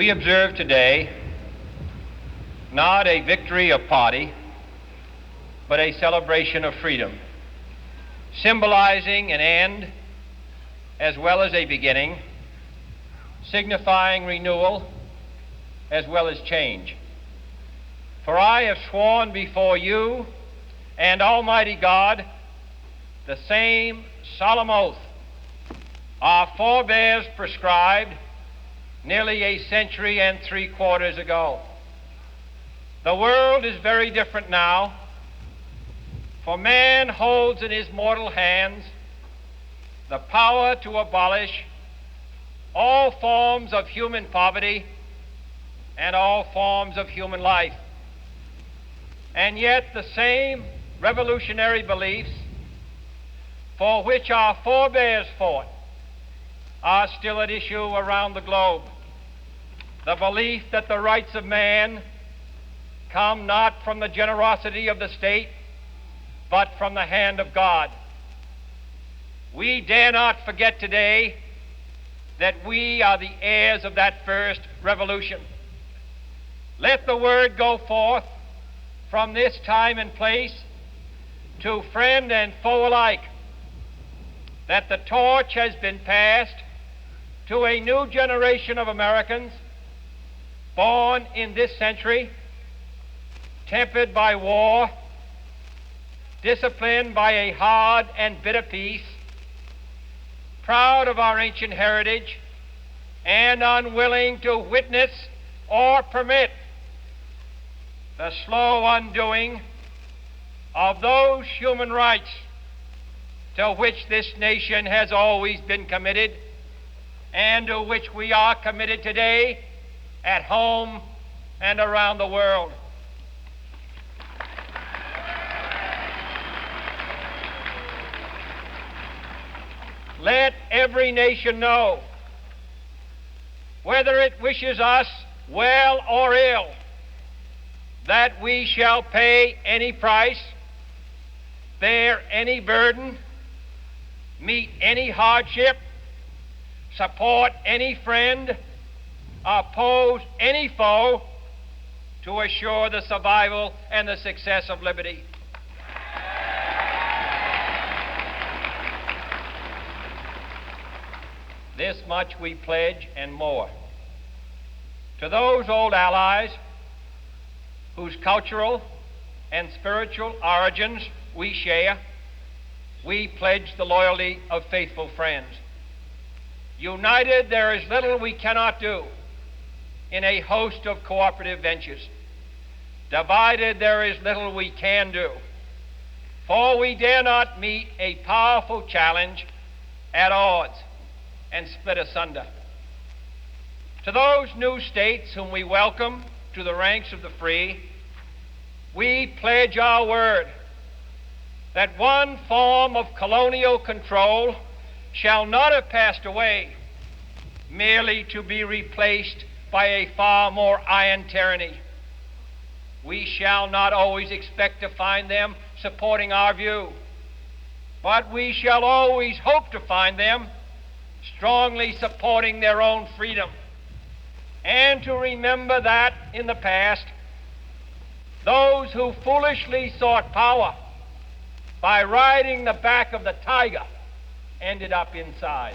We observe today not a victory of party, but a celebration of freedom, symbolizing an end as well as a beginning, signifying renewal as well as change. For I have sworn before you and Almighty God the same solemn oath our forebears prescribed nearly a century and 3/4 ago. The world is very different now, for man holds in his mortal hands the power to abolish all forms of human poverty and all forms of human life. And yet the same revolutionary beliefs for which our forebears fought are still at issue around the globe. The belief that the rights of man come not from the generosity of the state, but from the hand of God. We dare not forget today that we are the heirs of that first revolution. Let the word go forth from this time and place to friend and foe alike that the torch has been passed to a new generation of Americans born in this century, tempered by war, disciplined by a hard and bitter peace, proud of our ancient heritage, and unwilling to witness or permit the slow undoing of those human rights to which this nation has always been committed and to which we are committed today at home and around the world. Let every nation know, whether it wishes us well or ill, that we shall pay any price, bear any burden, meet any hardship, support any friend, oppose any foe to assure the survival and the success of liberty. This much we pledge and more. To those old allies whose cultural and spiritual origins we share, we pledge the loyalty of faithful friends. United, there is little we cannot do in a host of cooperative ventures. Divided, there is little we can do, for we dare not meet a powerful challenge at odds and split asunder. To those new states whom we welcome to the ranks of the free, we pledge our word that one form of colonial control shall not have passed away, merely to be replaced by a far more iron tyranny. We shall not always expect to find them supporting our view, but we shall always hope to find them strongly supporting their own freedom, and to remember that in the past, those who foolishly sought power by riding the back of the tiger ended up inside.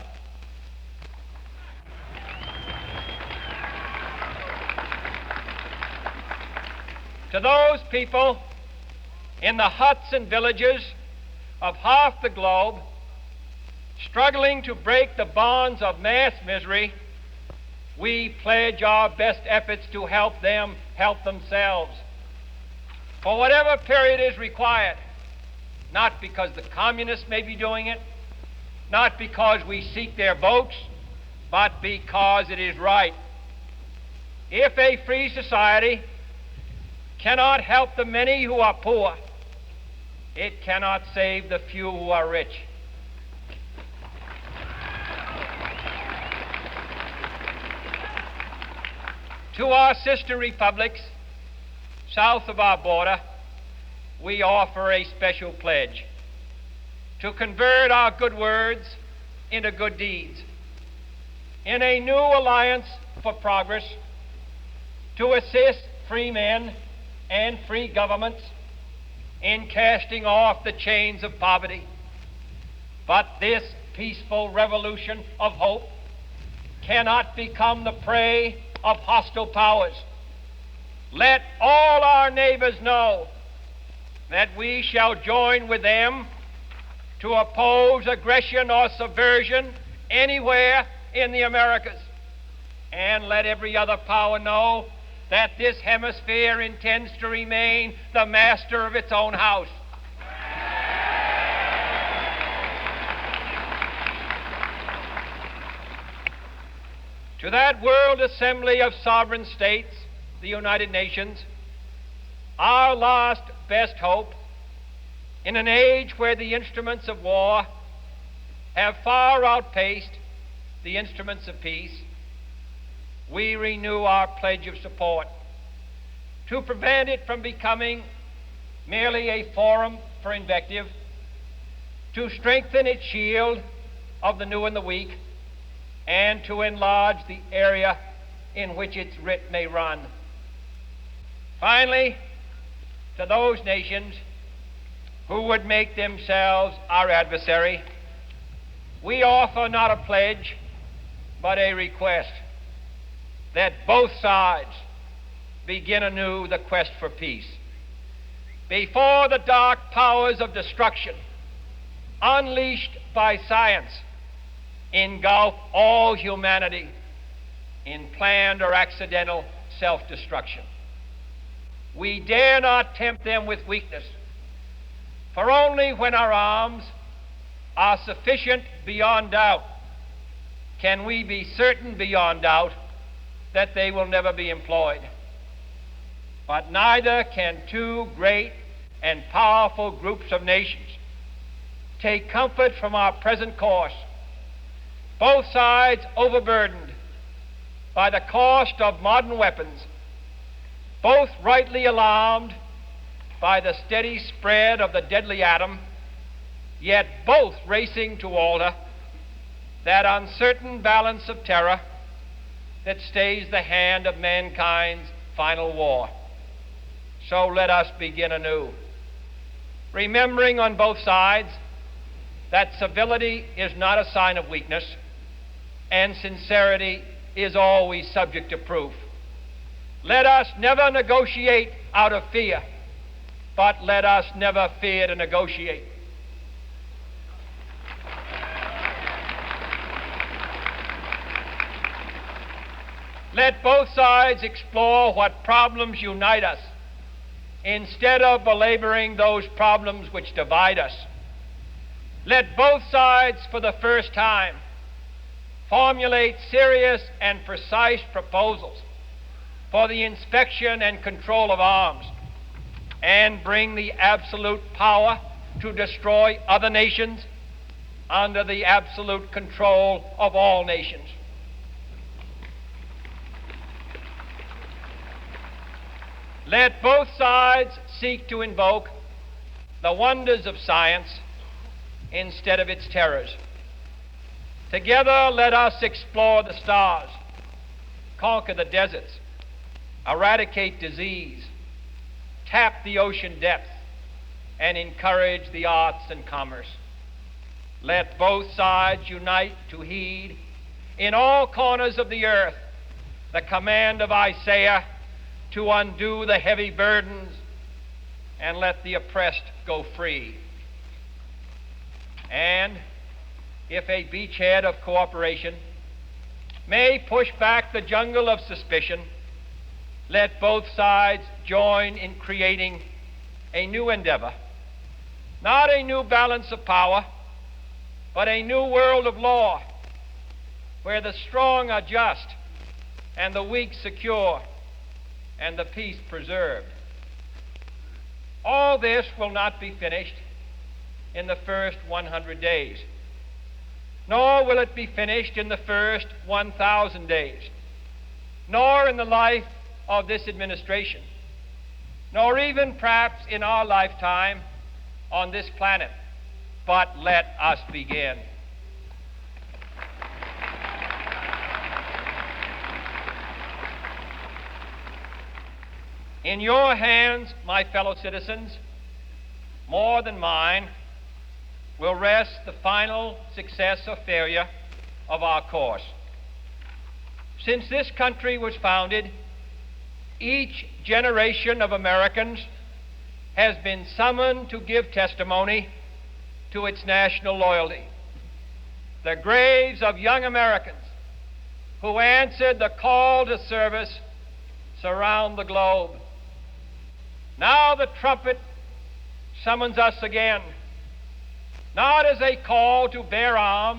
To those people in the huts and villages of half the globe struggling to break the bonds of mass misery, we pledge our best efforts to help them help themselves for whatever period is required, not because the communists may be doing it, not because we seek their votes, but because it is right. If a free society cannot help the many who are poor, it cannot save the few who are rich. To our sister republics south of our border, we offer a special pledge to convert our good words into good deeds. In a new alliance for progress, to assist free men and free governments in casting off the chains of poverty. But this peaceful revolution of hope cannot become the prey of hostile powers. Let all our neighbors know that we shall join with them to oppose aggression or subversion anywhere in the Americas. And let every other power know that this hemisphere intends to remain the master of its own house. To that World Assembly of Sovereign States, the United Nations, our last best hope, in an age where the instruments of war have far outpaced the instruments of peace, we renew our pledge of support to prevent it from becoming merely a forum for invective, to strengthen its shield of the new and the weak, and to enlarge the area in which its writ may run. Finally, to those nations who would make themselves our adversary, we offer not a pledge, but a request that both sides begin anew the quest for peace. Before the dark powers of destruction, unleashed by science, engulf all humanity in planned or accidental self-destruction, we dare not tempt them with weakness, for only when our arms are sufficient beyond doubt can we be certain beyond doubt that they will never be employed. But neither can two great and powerful groups of nations take comfort from our present course, both sides overburdened by the cost of modern weapons, both rightly alarmed by the steady spread of the deadly atom, yet both racing to alter that uncertain balance of terror that stays the hand of mankind's final war. So let us begin anew, remembering on both sides that civility is not a sign of weakness, and sincerity is always subject to proof. Let us never negotiate out of fear, but let us never fear to negotiate. Let both sides explore what problems unite us, instead of belaboring those problems which divide us. Let both sides, for the first time, formulate serious and precise proposals for the inspection and control of arms, and bring the absolute power to destroy other nations under the absolute control of all nations. Let both sides seek to invoke the wonders of science instead of its terrors. Together, let us explore the stars, conquer the deserts, eradicate disease, tap the ocean depths, and encourage the arts and commerce. Let both sides unite to heed in all corners of the earth the command of Isaiah to undo the heavy burdens and let the oppressed go free. And if a beachhead of cooperation may push back the jungle of suspicion, let both sides join in creating a new endeavor, not a new balance of power, but a new world of law, where the strong are just and the weak secure and the peace preserved. All this will not be finished in the first 100 days, nor will it be finished in the first 1,000 days, nor in the life of this administration, nor even perhaps in our lifetime on this planet. But let us begin. In your hands, my fellow citizens, more than mine, will rest the final success or failure of our course. Since this country was founded, each generation of Americans has been summoned to give testimony to its national loyalty. The graves of young Americans who answered the call to service surround the globe. Now the trumpet summons us again, not as a call to bear arms,